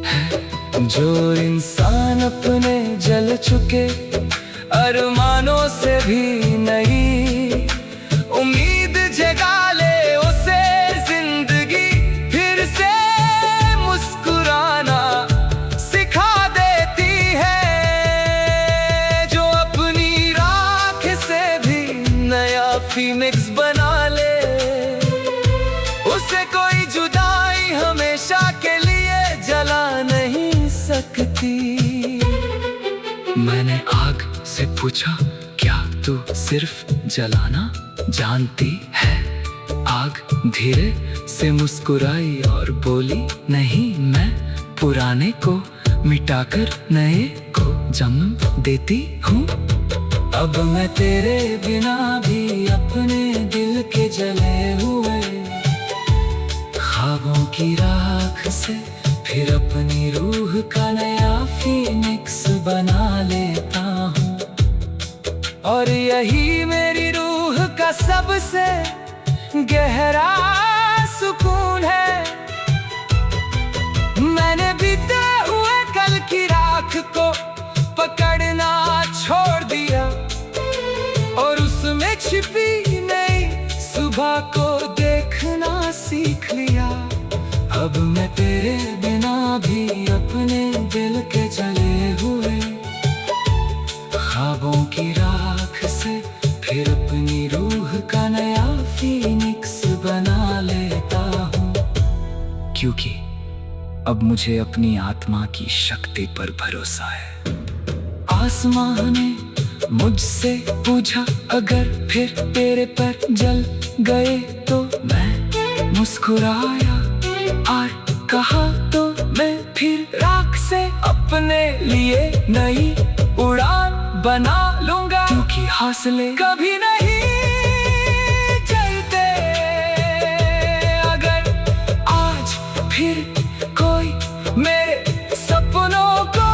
है। जो इंसान अपने जल चुके अरमानों से भी नई उम्मीद जगा ले, उसे जिंदगी फिर से मुस्कुराना सिखा देती है। जो अपनी राख से भी नया फीनिक्स बना ले, पूछा, क्या तू सिर्फ जलाना जानती है आग? धीरे से मुस्कुराई और बोली, नहीं, मैं पुराने को मिटाकर नए को जन्म देती हूँ। अब मैं तेरे बिना भी अपने दिल के जले हुए ख्वाबों की राख से फिर अपनी रूह का नया फीनिक्स बना लेता हूँ। और यही मेरी रूह का सबसे गहरा सुकून है। मैंने बीते हुए कल की राख को पकड़ना छोड़ दिया और उसमें छिपी नई सुबह को देखना सीख लिया। अब मैं तेरे बिना भी अपने दिल के जले हुए ख्वाबों की राख से फिर अपनी रूह का नया फीनिक्स बना लेता हूँ। क्योंकि अब मुझे अपनी आत्मा की शक्ति पर भरोसा है। आसमां ने मुझसे पूछा, अगर फिर तेरे पर जल गए तो? मैं मुस्कुराया और कहा, तो मैं फिर राख से अपने लिए नई उड़ान बना लूंगा। क्योंकि हौसले कभी नहीं चलते। अगर आज फिर कोई मेरे सपनों को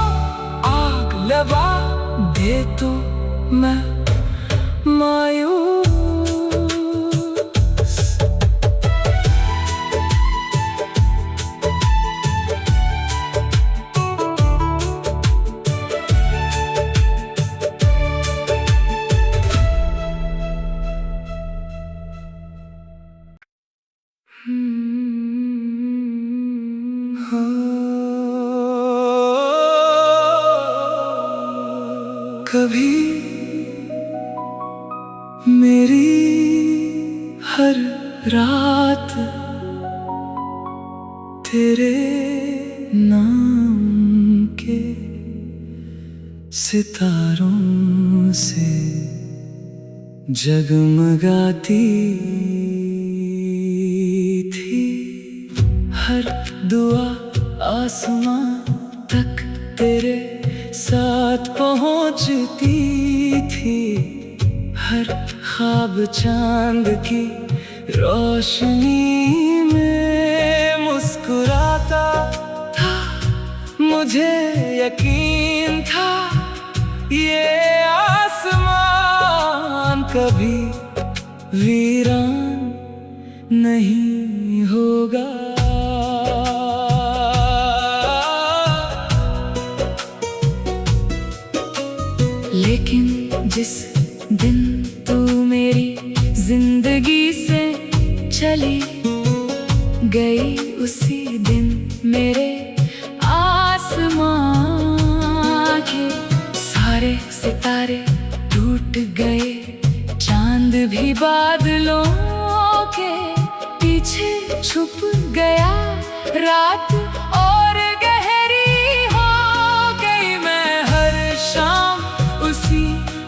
आग लगा दे तो मैं मायूस। कभी मेरी हर रात तेरे नाम के सितारों से जगमगाती थी। हर दुआ आसमां तक तेरे साथ पहुंचती थी। हर ख्वाब चांद की रोशनी में मुस्कुराता था। मुझे यकीन था ये आसमान कभी वीरान नहीं होगा। लेकिन जिस दिन तू मेरी जिंदगी से चली गई, उसी दिन मेरे आसमां के सारे सितारे टूट गए। चांद भी बादलों के पीछे छुप गया। रात और गहरी हो गई। मैं हर शाम उसी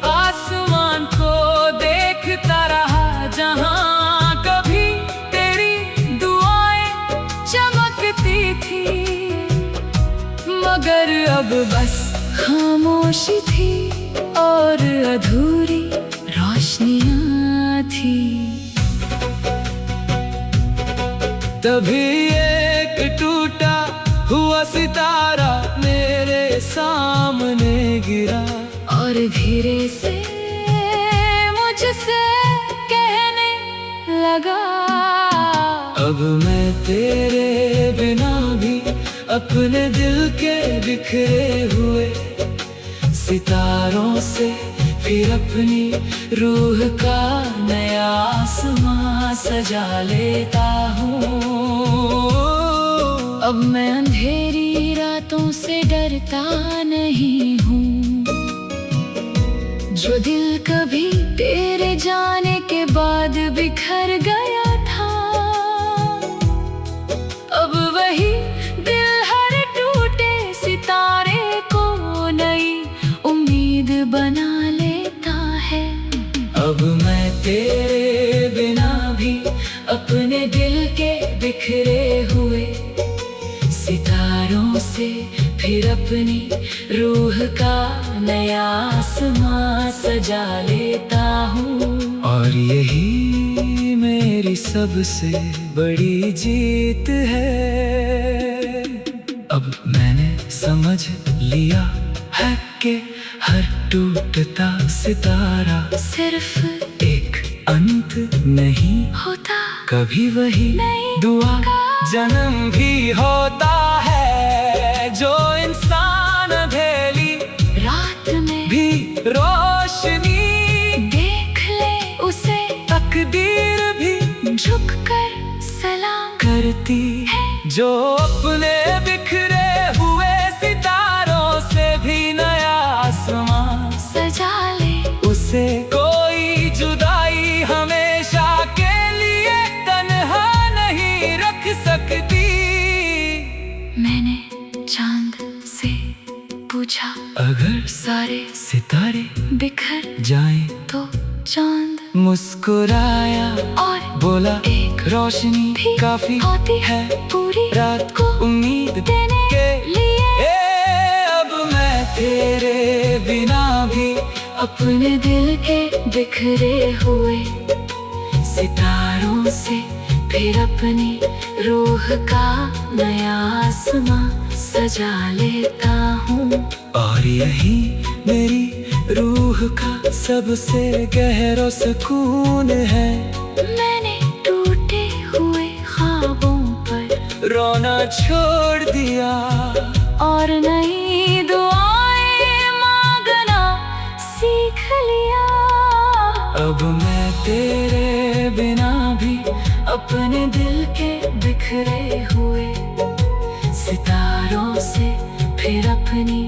आसमान को देखता रहा, जहां कभी तेरी दुआएं चमकती थी। मगर अब बस खामोशी थी और अधूरी रोशनियां थी। तभी एक टूटा हुआ सितारा मेरे सामने गिरा और धीरे से मुझसे कहने लगा, अब मैं तेरे बिना भी अपने दिल के बिखरे हुए सितारों से फिर अपनी रूह का नया आसमां सजा लेता हूँ। अब मैं अंधेरी रातों से डरता नहीं हूँ। जो दिल कभी तेरे जाने के बाद बिखर गया था, अब वही दिल हर टूटे सितारे को नई उम्मीद बना ले। सितारों से फिर अपनी रूह का नया आसमां सजा लेता हूँ। और यही मेरी सबसे बड़ी जीत है। अब मैंने समझ लिया है कि हर टूटता सितारा सिर्फ एक अंत नहीं होता, कभी वही नहीं दुआ का जन्म भी होता है। जो इंसान अधेली रात में भी रोशनी देख ले उसे, तकदीर भी झुक कर सलाम करती है। जो अपने बिखरे हुए सितारों से भी नया आसमां सजा ले उसे कोई जुदाई हमेशा के लिए तन्हा नहीं रख सकती। मैंने चांद से पूछा, अगर सारे सितारे बिखर जाएं तो चांद मुस्कुराया और बोला एक रोशनी भी काफी होती है पूरी रात को उम्मीद देने के लिए। अब मैं तेरे बिना भी अपने दिल के बिखरे हुए सितारों से फिर अपनी रूह का नया आसमां सजा लेता हूँ। और यही मेरी रूह का सबसे गहरा सुकून है। मैंने टूटे हुए ख्वाबों पर रोना छोड़ दिया और नई दुआएं मांगना सीख लिया। अब मैं तेरे बिना भी अपने दिल के बिखरे हुए सितारों से फिर अपनी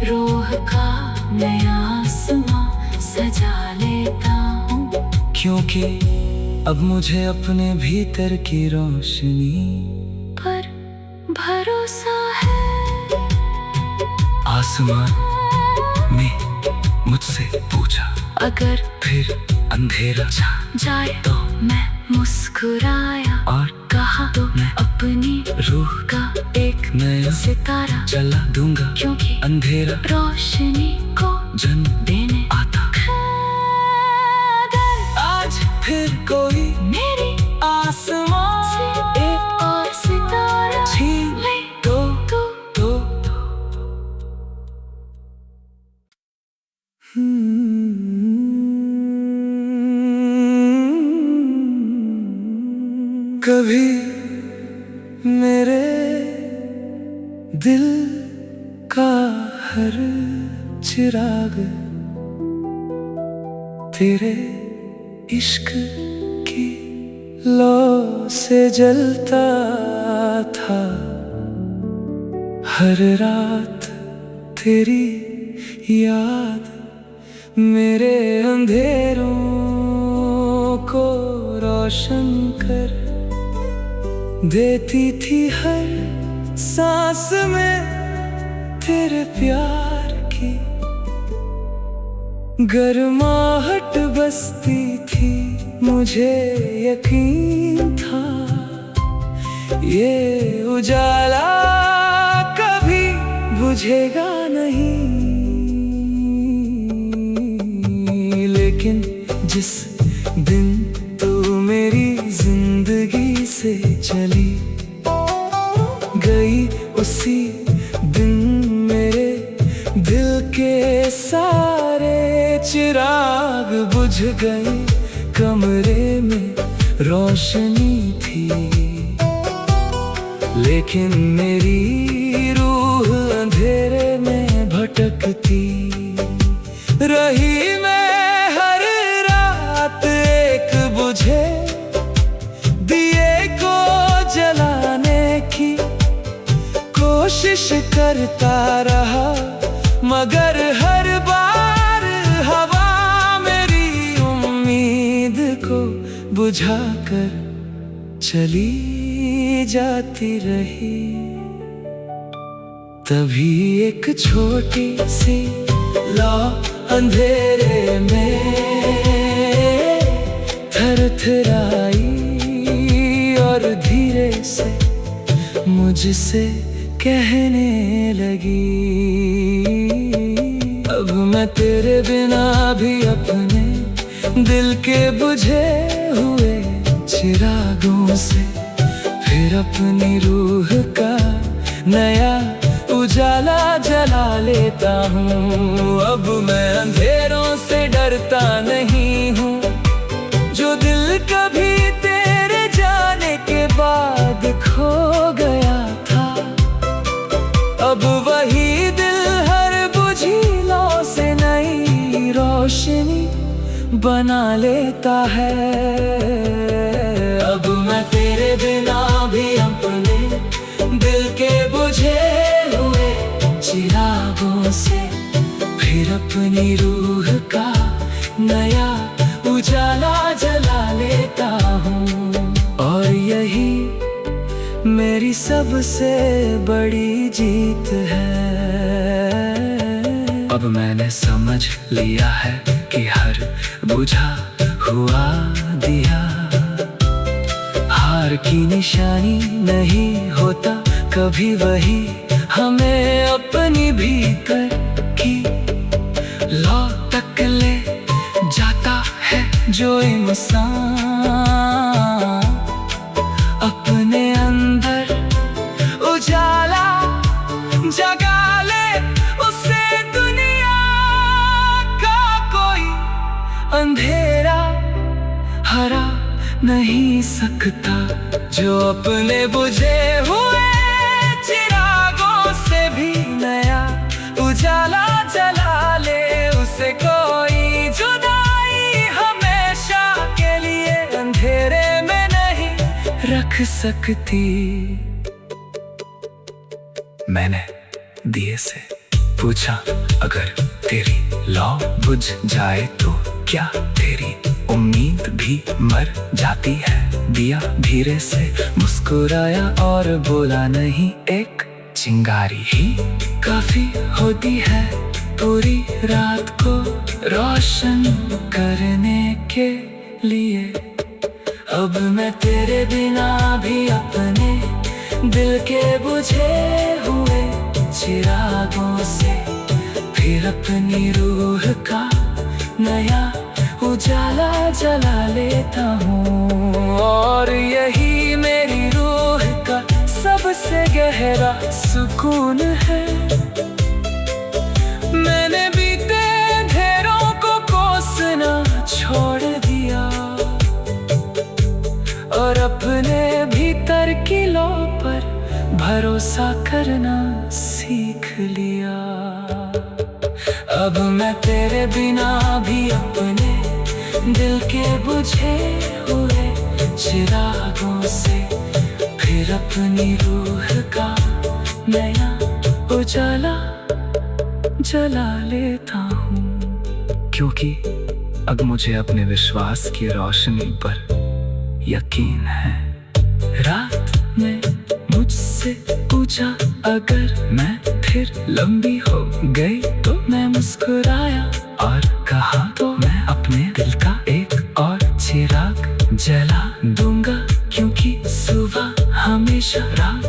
रूह का नया आसमां सजा लेता हूँ। क्योंकि अब मुझे अपने भीतर की रोशनी पर भरोसा है। आसमान ने मुझसे पूछा, अगर फिर अंधेरा छा जाए तो मैं मुस्कुराया और कहा तो मैं अपनी रूह का एक नया सितारा जला दूंगा, क्योंकि अंधेरा रोशनी को जन्म देने आता। अगर आज फिर कोई मेरी आसमान से एक और सितारा छीन ले तो तो कभी मेरे दिल का हर चिराग तेरे इश्क की लौ से जलता था। हर रात तेरी याद मेरे अंधेरों को रोशन कर देती थी। हर सांस में तेरे प्यार की गर्माहट बसती थी। मुझे यकीन था ये उजाला कभी बुझेगा नहीं। लेकिन जिस दिन तू मेरी जिंदगी से चली गई, उसी दिन मेरे दिल के सारे चिराग बुझ गए। कमरे में रोशनी थी, लेकिन मेरी रूह अंधेरे में भटकती रही। मैं हर रात एक बुझे दिए को जलाने की कोशिश करता रहा, मगर हर बार हवा मेरी उम्मीद को बुझाकर चली जाती रही। तभी एक छोटी सी लौ अंधेरे में थरथराई और धीरे से मुझसे कहने लगी, अब मैं तेरे बिना भी अपने दिल के बुझे हुए चिरागों से फिर अपनी रूह का नया उजाला जला लेता हूँ। अब मैं अंधेरों से डरता नहीं हूँ, जो दिल कभी तेरे जाने के बाद खो गया था। अब वही दिल हर बुझी लौ से नई रोशनी बना लेता है। अब मैं तेरे बिना भी अपने दिल के बुझे हुए चिरागों से फिर अपनी रूह का नया उजाला जला लेता हूँ। और यही मेरी सबसे बड़ी जीत है। अब मैंने समझ लिया है कि हर बुझा हुआ दिया हार की निशानी नहीं होता कभी, वही हमें अपनी भीतर की लौ तक ले जाता है। जो इंसान अपने अंदर उजाला जगा ले, उसे दुनिया का कोई अंधेरा हरा नहीं सकता। जो अपने बुझे हुए चिरागों से भी नया उजाला जला ले, उसे कोई जुदाई हमेशा के लिए अंधेरे में नहीं रख सकती। मैंने दिए से पूछा, अगर तेरी लौ बुझ जाए तो क्या तेरी उम्मीद भी मर जाती है? दिया धीरे से मुस्कुराया और बोला, नहीं, एक चिंगारी ही काफी होती है पूरी रात को रोशन करने के लिए। अब मैं तेरे बिना भी अपने दिल के बुझे हुए चिरागों से फिर अपनी रूह का नया उजाला जला लेता हूँ। और यही मेरी रूह का सबसे गहरा सुकून है। मैंने बीते अंधेरों को कोसना छोड़ दिया और अपने भीतर की लौ पर भरोसा करना सीख लिया। अब मैं तेरे बिना भी अपने दिल के बुझे हुए चिरागों से फिर अपनी रूह का नया उजाला जला लेता हूँ। क्योंकि अब मुझे अपने विश्वास की रोशनी पर यकीन है। रात में मुझसे पूछा, अगर मैं फिर लंबी हो गई तो मैं मुस्कुराया और कहा, तो मैं अपने दिल का एक और चिराग जला दूंगा, क्योंकि सुबह हमेशा रात